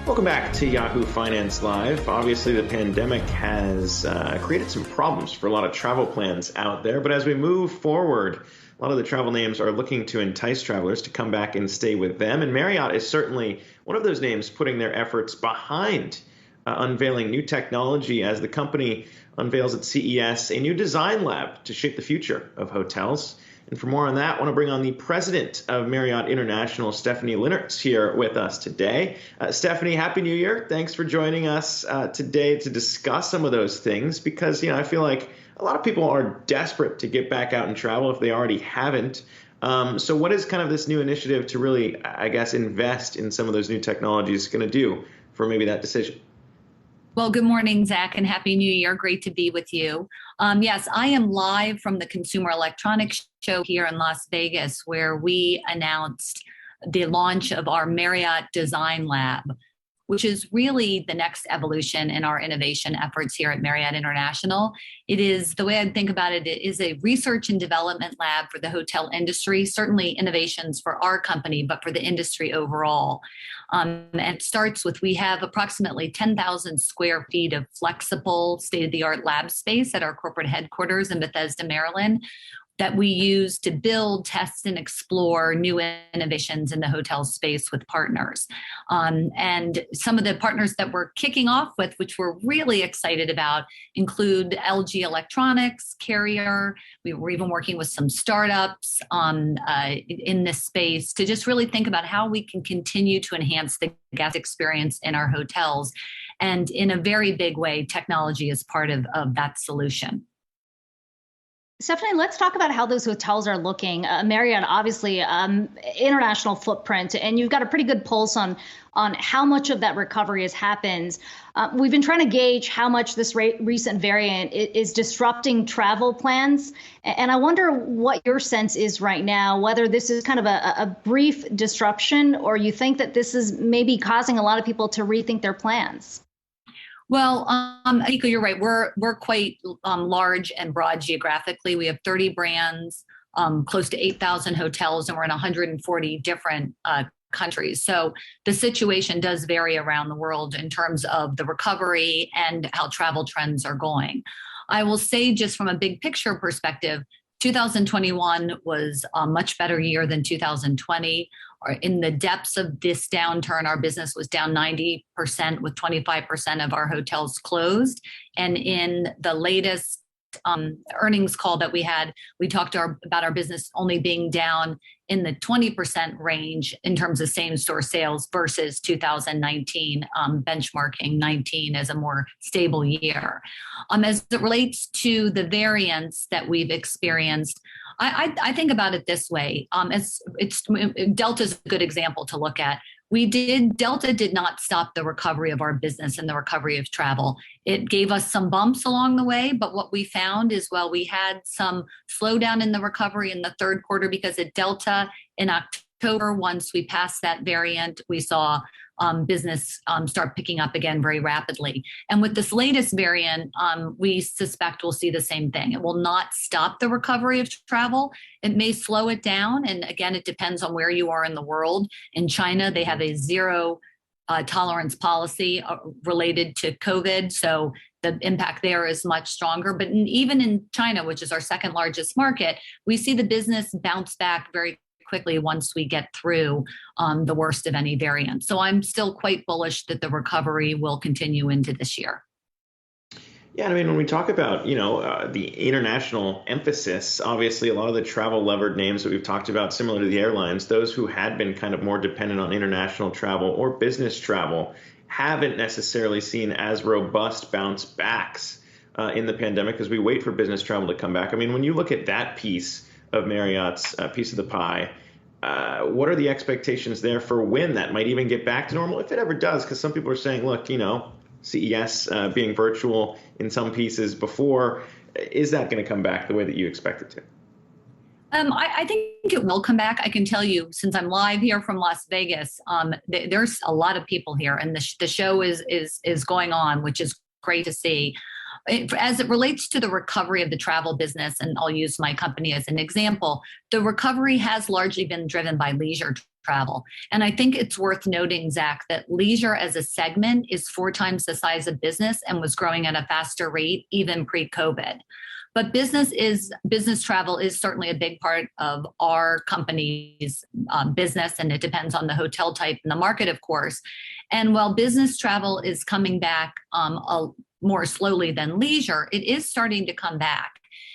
Welcome back to Yahoo Finance Live. Obviously, the pandemic has created some problems for a lot of travel plans out there. But as we move forward, a lot of the travel names are looking to entice travelers to come back and stay with them. And Marriott is certainly one of those names putting their efforts behind unveiling new technology as the company unveils at CES a new design lab to shape the future of hotels. And for more on that, I want to bring on the president of Marriott International, Stephanie Linnartz, here with us today. Stephanie, Happy New Year. Thanks for joining us today to discuss some of those things because, I feel like a lot of people are desperate to get back out and travel if they already haven't. So what is kind of this new initiative to really, I guess, invest in some of those new technologies going to do for maybe that decision? Well, good morning, Zach, and Happy New Year. Great to be with you. Yes, I am live from the Consumer Electronics Show here in Las Vegas, where we announced the launch of our Marriott Design Lab, which is really the next evolution in our innovation efforts here at Marriott International. It is, the way I think about it, it is a research and development lab for the hotel industry, certainly innovations for our company, but for the industry overall. And it starts with, we have approximately 10,000 square feet of flexible state-of-the-art lab space at our corporate headquarters in Bethesda, Maryland, that we use to build, test, and explore new innovations in the hotel space with partners. And some of the partners that we're kicking off with, which we're really excited about, include LG Electronics, Carrier. We were even working with some startups in this space to just really think about how we can continue to enhance the guest experience in our hotels. And in a very big way, technology is part of that solution. Stephanie, let's talk about how those hotels are looking. Marriott, obviously, international footprint, and you've got a pretty good pulse on how much of that recovery has happened. We've been trying to gauge how much this recent variant is disrupting travel plans. And I wonder what your sense is right now, whether this is kind of a brief disruption or you think that this is maybe causing a lot of people to rethink their plans. Well, Aiko, you're right. We're quite large and broad geographically. We have 30 brands, close to 8,000 hotels, and we're in 140 different countries. So the situation does vary around the world in terms of the recovery and how travel trends are going. I will say, just from a big picture perspective, 2021 was a much better year than 2020. In the depths of this downturn, our business was down 90%, with 25% of our hotels closed. And in the latest earnings call that we had, we talked about our business only being down in the 20% range in terms of same-store sales versus 2019, benchmarking 19 as a more stable year. As it relates to the variants that we've experienced, I think about it this way. Delta's a good example to look at. Delta did not stop the recovery of our business and the recovery of travel. It gave us some bumps along the way, but what we found is, well, we had some slowdown in the recovery in the third quarter because at Delta in October, once we passed that variant, we saw business start picking up again very rapidly. And with this latest variant, we suspect we'll see the same thing. It will not stop the recovery of travel. It may slow it down. And again, it depends on where you are in the world. In China, they have a zero tolerance policy related to COVID. So the impact there is much stronger. But even in China, which is our second largest market, we see the business bounce back very quickly once we get through the worst of any variant. So I'm still quite bullish that the recovery will continue into this year. Yeah, I mean, when we talk about, the international emphasis, obviously a lot of the travel levered names that we've talked about, similar to the airlines, those who had been kind of more dependent on international travel or business travel, haven't necessarily seen as robust bounce backs in the pandemic as we wait for business travel to come back. I mean, when you look at that piece of Marriott's piece of the pie, what are the expectations there for when that might even get back to normal, if it ever does? Because some people are saying, look, CES being virtual in some pieces before, is that going to come back the way that you expect it to? I think it will come back. I can tell you, since I'm live here from Las Vegas, there's a lot of people here, and the show is going on, which is great to see. as it relates to the recovery of the travel business, and I'll use my company as an example, the recovery has largely been driven by leisure travel. And I think it's worth noting, Zach, that leisure as a segment is 4 times the size of business and was growing at a faster rate even pre-COVID. But business travel is certainly a big part of our company's business, and it depends on the hotel type and the market, of course. And while business travel is coming back more slowly than leisure, it is starting to come back.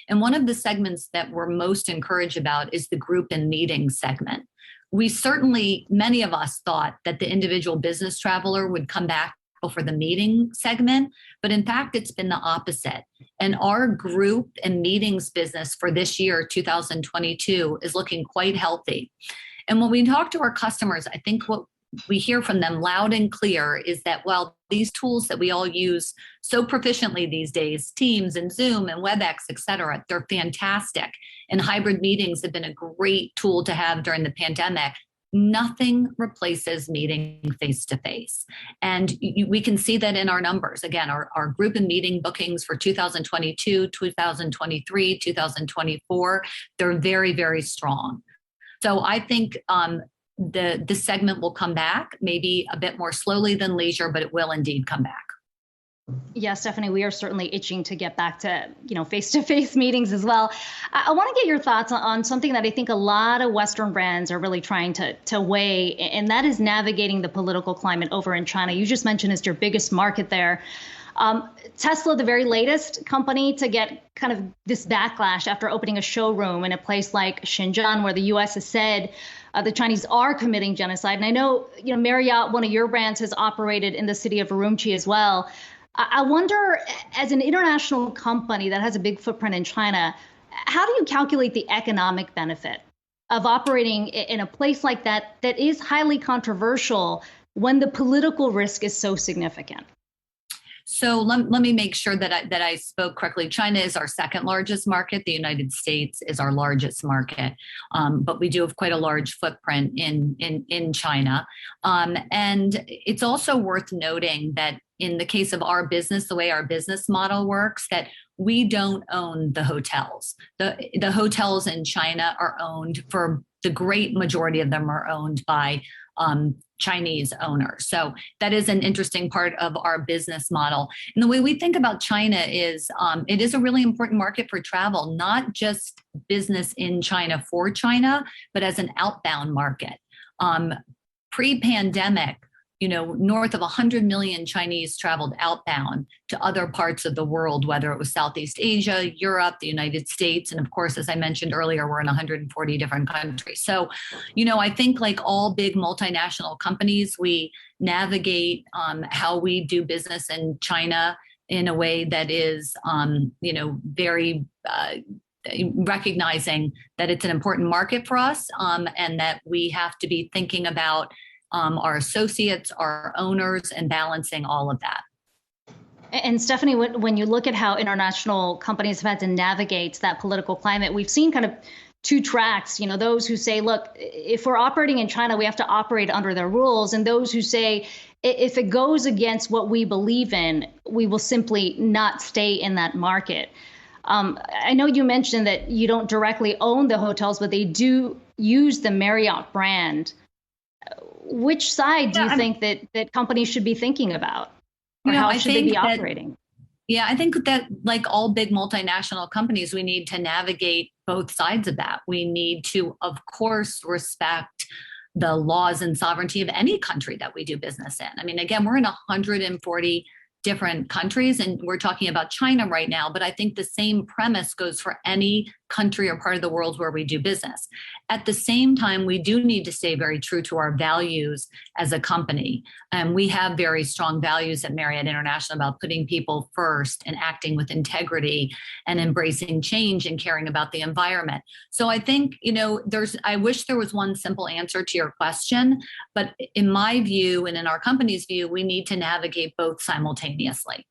And one of the segments that we're most encouraged about is the group and meeting segment. Many of us thought that the individual business traveler would come back for the meeting segment, but in fact, it's been the opposite. And our group and meetings business for this year, 2022, is looking quite healthy. And when we talk to our customers, I think what we hear from them loud and clear is that while these tools that we all use so proficiently these days, Teams and Zoom and WebEx, et cetera, they're fantastic. And hybrid meetings have been a great tool to have during the pandemic. Nothing replaces meeting face-to-face. And we can see that in our numbers. Again, our group and meeting bookings for 2022, 2023, 2024, they're very, very strong. So I think the segment will come back, maybe a bit more slowly than leisure, but it will indeed come back. Yes, Stephanie, we are certainly itching to get back to, face-to-face meetings as well. I want to get your thoughts on something that I think a lot of Western brands are really trying to weigh, and that is navigating the political climate over in China. You just mentioned it's your biggest market there. Tesla, the very latest company to get kind of this backlash after opening a showroom in a place like Xinjiang, where the U.S. has said the Chinese are committing genocide. And I know, Marriott, one of your brands, has operated in the city of Urumqi as well. I wonder, as an international company that has a big footprint in China, how do you calculate the economic benefit of operating in a place like that is highly controversial when the political risk is so significant? So let me make sure that I spoke correctly. China is our second largest market. The United States is our largest market, but we do have quite a large footprint in China. And it's also worth noting that in the case of our business, the way our business model works, that we don't own the hotels. The hotels in China are owned, for the great majority of them are owned by Chinese owners. So that is an interesting part of our business model. And the way we think about China is it is a really important market for travel, not just business in China for China, but as an outbound market. Pre-pandemic, north of 100 million Chinese traveled outbound to other parts of the world, whether it was Southeast Asia, Europe, the United States. And of course, as I mentioned earlier, we're in 140 different countries. So, I think like all big multinational companies, we navigate how we do business in China in a way that is, very recognizing that it's an important market for us and that we have to be thinking about our associates, our owners, and balancing all of that. And Stephanie, when you look at how international companies have had to navigate that political climate, we've seen kind of two tracks, those who say, look, if we're operating in China, we have to operate under their rules. And those who say, if it goes against what we believe in, we will simply not stay in that market. I know you mentioned that you don't directly own the hotels, but they do use the Marriott brand. Which side do you think that companies should be thinking about? Or how should they be operating? I think that like all big multinational companies, we need to navigate both sides of that. We need to, of course, respect the laws and sovereignty of any country that we do business in. I mean, again, we're in 140 different countries, and we're talking about China right now, but I think the same premise goes for any country or part of the world where we do business. At the same time, we do need to stay very true to our values as a company. And we have very strong values at Marriott International about putting people first and acting with integrity and embracing change and caring about the environment. So I think, I wish there was one simple answer to your question, but in my view and in our company's view, we need to navigate both simultaneously.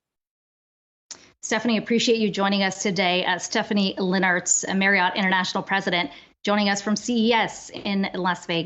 Stephanie, appreciate you joining us today. Stephanie Linnartz, Marriott International President, joining us from CES in Las Vegas.